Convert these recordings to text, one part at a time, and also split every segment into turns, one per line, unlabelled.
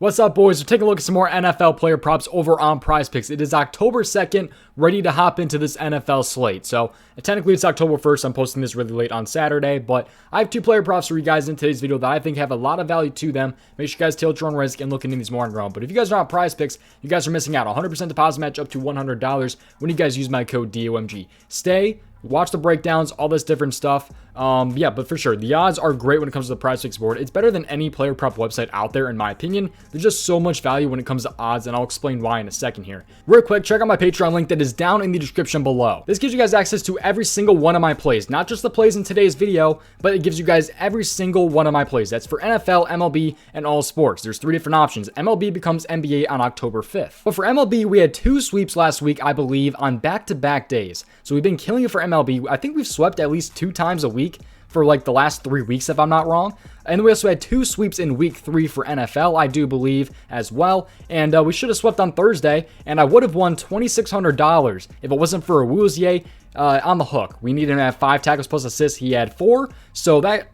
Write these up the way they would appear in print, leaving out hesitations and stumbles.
What's up, boys? We're taking a look at some more NFL player props over on PrizePicks. It is October 2nd, ready to hop into this NFL slate. So, technically it's October 1st. I'm posting this really late on Saturday, but I have two player props for you guys in today's video that I think have a lot of value to them. Make sure you guys tilt your own risk and look into these more on your own. But if you guys are on PrizePicks, you guys are missing out. 100% deposit match up to $100 when you guys use my code DOMG. Stay, watch the breakdowns, all this different stuff. Yeah, but for sure, the odds are great when it comes to the PrizePicks board. It's better than any player prop website out there, in my opinion. There's just so much value when it comes to odds, and I'll explain why in a second here. Real quick, check out my Patreon link that is down in the description below. This gives you guys access to every single one of my plays, not just the plays in today's video, but it gives you guys every single one of my plays. That's for NFL, MLB, and all sports. There's three different options. MLB becomes NBA on October 5th. But for MLB, we had two sweeps last week, I believe, on back-to-back days. So we've been killing it for MLB. I think we've swept at least 2 times a week for like the last 3 weeks, if I'm not wrong. And we also had 2 sweeps in week 3 for NFL, I do believe, as well. And we should have swept on Thursday, and I would have won $2,600 if it wasn't for Awuzie on the hook. We needed him to have 5 tackles plus assists. He had 4, so that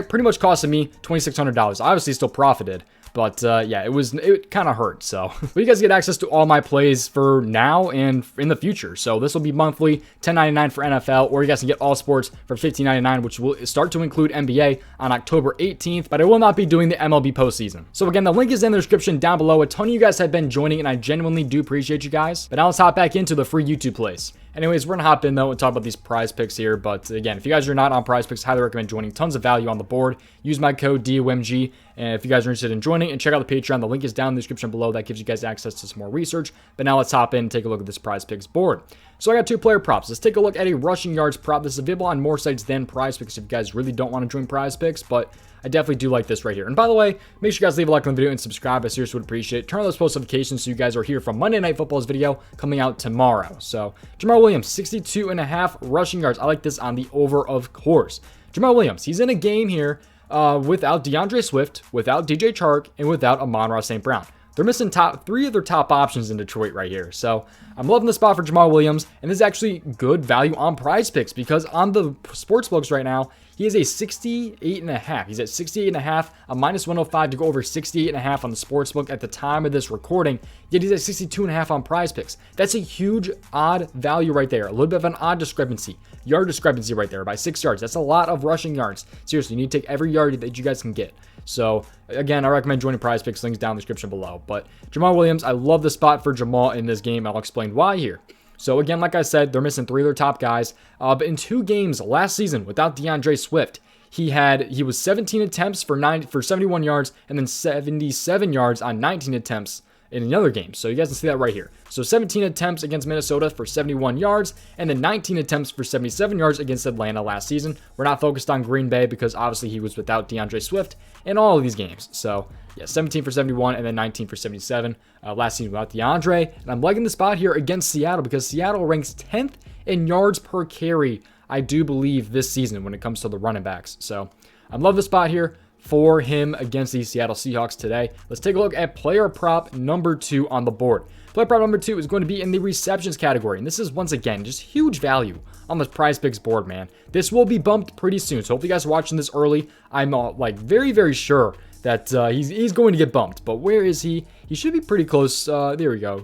pretty much costed me $2,600. Obviously, still profited. But yeah, it kind of hurt. So, but you guys get access to all my plays for now and in the future. So this will be monthly, $10.99 for NFL, or you guys can get all sports for $15.99, which will start to include NBA on October 18th. But I will not be doing the MLB postseason. So again, the link is in the description down below. A ton of you guys have been joining, and I genuinely do appreciate you guys. But now let's hop back into the free YouTube plays. Anyways, we're going to hop in, though, and talk about these PrizePicks here. But again, if you guys are not on PrizePicks, highly recommend joining. Tons of value on the board. Use my code DOMG. And if you guys are interested in joining, and check out the Patreon, the link is down in the description below. That gives you guys access to some more research. But now let's hop in and take a look at this PrizePicks board. So I got 2 player props. Let's take a look at a rushing yards prop. This is available on more sites than PrizePicks if you guys really don't want to join PrizePicks. But I definitely do like this right here. And by the way, make sure you guys leave a like on the video and subscribe. I seriously would appreciate it. Turn on those post notifications so you guys are here from Monday Night Football's video coming out tomorrow. So Jamal Williams, 62.5 rushing yards. I like this on the over, of course. Jamal Williams, he's in a game here without DeAndre Swift, without DJ Chark, and without Amon-Ra St. Brown. They're missing 3 of their top options in Detroit right here. So I'm loving the spot for Jamal Williams. And this is actually good value on PrizePicks because on the sportsbooks right now, he is a 68.5. He's at 68.5, a minus 105 to go over 68.5 on the sportsbook at the time of this recording. Yet he's at 62.5 on PrizePicks. That's a huge odd value right there. A little bit of an odd discrepancy. Yard discrepancy right there by 6 yards. That's a lot of rushing yards. Seriously, you need to take every yard that you guys can get. So, again, I recommend joining PrizePicks. Links down in the description below. But Jamal Williams, I love the spot for Jamal in this game. I'll explain why here. So, again, like I said, they're missing 3 of their top guys. But in 2 games last season without DeAndre Swift, he was 17 attempts for 71 yards and then 77 yards on 19 attempts in another game. So you guys can see that right here. So 17 attempts against Minnesota for 71 yards and then 19 attempts for 77 yards against Atlanta last season. We're not focused on Green Bay because obviously he was without DeAndre Swift in all of these games. So yeah, 17 for 71 and then 19 for 77 last season without DeAndre. And I'm liking the spot here against Seattle because Seattle ranks 10th in yards per carry, I do believe, this season when it comes to the running backs. So I love the spot here for him against the Seattle Seahawks today. Let's take a look at player prop number 2 on the board. Player prop number 2 is going to be in the receptions category. And this is, once again, just huge value on the PrizePicks board, man. This will be bumped pretty soon. So hopefully you guys are watching this early. I'm like very, very sure that he's going to get bumped. But where is he? He should be pretty close. There we go.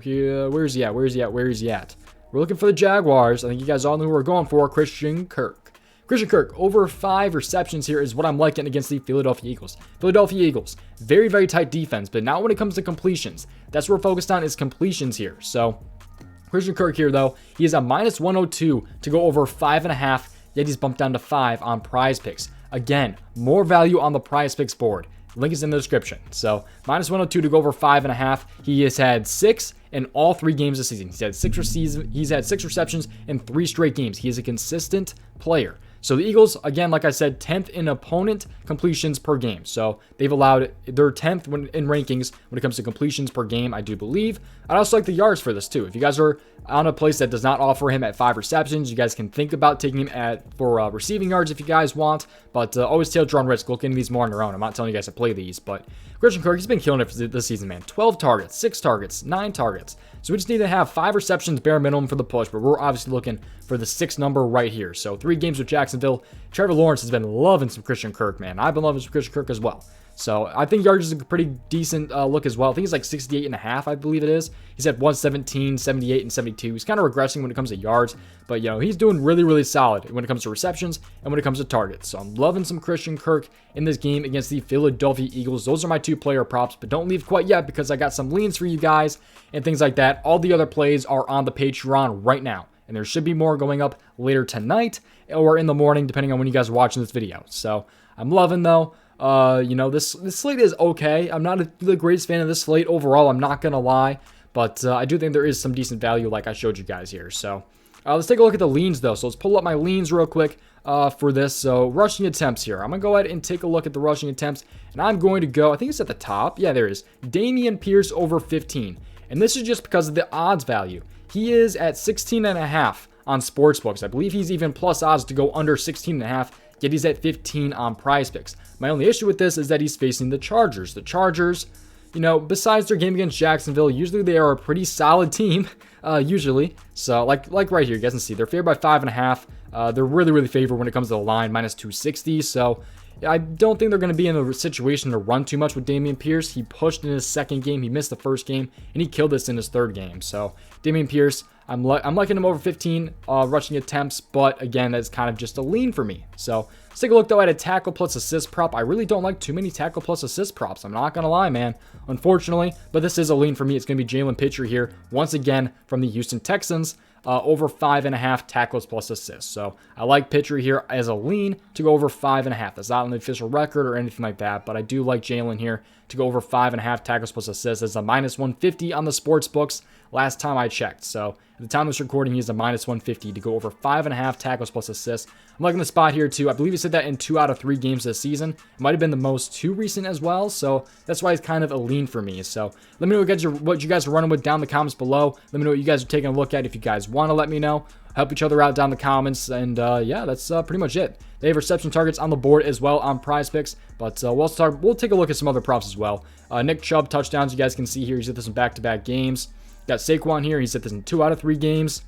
Where is he at? Where is he at? Where is he at? We're looking for the Jaguars. I think you guys all know who we're going for. Christian Kirk. Christian Kirk, over 5 receptions here is what I'm liking against the Philadelphia Eagles. Philadelphia Eagles, very, very tight defense, but not when it comes to completions. That's what we're focused on is completions here. So Christian Kirk here, though, he is a minus 102 to go over 5.5, yet he's bumped down to 5 on PrizePicks. Again, more value on the PrizePicks board. Link is in the description. So minus 102 to go over 5.5. He has had 6 in all 3 games this season. He's had 6 receptions in 3 straight games. He is a consistent player. So the Eagles, again, like I said, 10th in opponent completions per game. So they've allowed, they're 10th in rankings when it comes to completions per game, I do believe. I'd also like the yards for this too. If you guys are on a place that does not offer him at 5 receptions, you guys can think about taking him for receiving yards if you guys want. But always tilt your own risk. Look into these more on your own. I'm not telling you guys to play these, but Christian Kirk, he's been killing it this season, man. 12 targets, 6 targets, 9 targets. So we just need to have 5 receptions bare minimum for the push, but we're obviously looking for the 6 number right here. So 3 games with Jacksonville. Trevor Lawrence has been loving some Christian Kirk, man. I've been loving some Christian Kirk as well. So I think yardage is a pretty decent look as well. I think he's like 68.5, I believe it is. He's at 117, 78, and 72. He's kind of regressing when it comes to yards, but he's doing really, really solid when it comes to receptions and when it comes to targets. So I'm loving some Christian Kirk in this game against the Philadelphia Eagles. Those are my 2 player props, but don't leave quite yet because I got some leans for you guys and things like that. All the other plays are on the Patreon right now, and there should be more going up later tonight or in the morning, depending on when you guys are watching this video. So I'm loving though. This slate is okay. I'm not the greatest fan of this slate overall, I'm not gonna lie, but I do think there is some decent value like I showed you guys here. So let's take a look at the leans though. So let's pull up my leans real quick for this. So rushing attempts here. I'm gonna go ahead and take a look at the rushing attempts, and I'm going to go, I think it's at the top. Yeah, there it is. Dameon Pierce over 15. And this is just because of the odds value. He is at 16.5 on sportsbooks. I believe he's even plus odds to go under 16.5. Yet he's at 15 on prizepicks. My only issue with this is that he's facing the Chargers. The Chargers, besides their game against Jacksonville, usually they are a pretty solid team, usually. So, like right here, you guys can see, they're favored by 5.5. They're really, really favored when it comes to the line, minus 260. So, I don't think they're going to be in a situation to run too much with Dameon Pierce. He pushed in his second game. He missed the first game, and he killed this in his third game. So, Dameon Pierce, I'm liking him over 15 rushing attempts, but again, that's kind of just a lean for me. So let's take a look though at a tackle plus assist prop. I really don't like too many tackle plus assist props. I'm not gonna lie, man, unfortunately, but this is a lean for me. It's gonna be Jalen Pitcher here once again from the Houston Texans. Over 5.5 tackles plus assists. So I like Pitcher here as a lean to go over 5.5. That's not on the official record or anything like that, but I do like Jalen here to go over 5.5 tackles plus assists. It's a minus 150 on the sports books last time I checked. So at the time of this recording, he's a minus 150 to go over 5.5 tackles plus assists. I'm liking the spot here too. I believe he said that in 2 out of 3 games this season. It might have been the most 2 recent as well. So that's why it's kind of a lean for me. So let me know what you guys are running with down in the comments below. Let me know what you guys are taking a look at if you guys want to let me know. Help each other out down in the comments. And yeah, that's pretty much it. They have reception targets on the board as well on prizepicks. But we'll take a look at some other props as well. Nick Chubb touchdowns, you guys can see here. He's hit this in back-to-back games. Got Saquon here. He's hit this in 2 out of 3 games.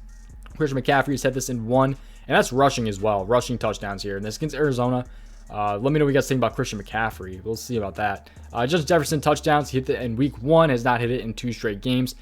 Christian McCaffrey's hit this in 1. And that's rushing as well. Rushing touchdowns here. And this against Arizona. Let me know what you guys think about Christian McCaffrey. We'll see about that. Justin Jefferson touchdowns. He hit it in week 1. Has not hit it in 2 straight games.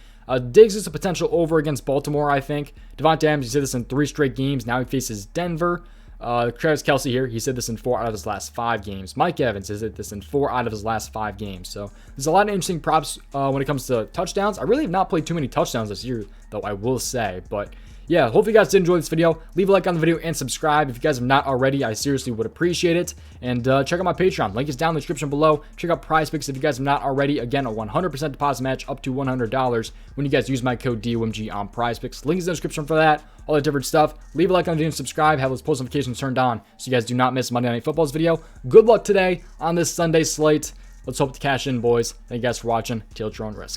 Diggs is a potential over against Baltimore, I think. Devontae Adams, he's hit this in 3 straight games. Now he faces Denver. Travis Kelce here, he said this in 4 out of his last 5 games. Mike Evans has hit this in 4 out of his last 5 games. So there's a lot of interesting props when it comes to touchdowns. I really have not played too many touchdowns this year, though, I will say. But yeah, hopefully you guys did enjoy this video. Leave a like on the video and subscribe if you guys have not already. I seriously would appreciate it. And check out my Patreon. Link is down in the description below. Check out prizepicks if you guys have not already. Again, a 100% deposit match up to $100 when you guys use my code DOMG on prizepicks. Link is in the description for that. All that different stuff. Leave a like on the video and subscribe. Have those post notifications turned on so you guys do not miss Monday Night Football's video. Good luck today on this Sunday slate. Let's hope to cash in, boys. Thank you guys for watching. Take your own risk.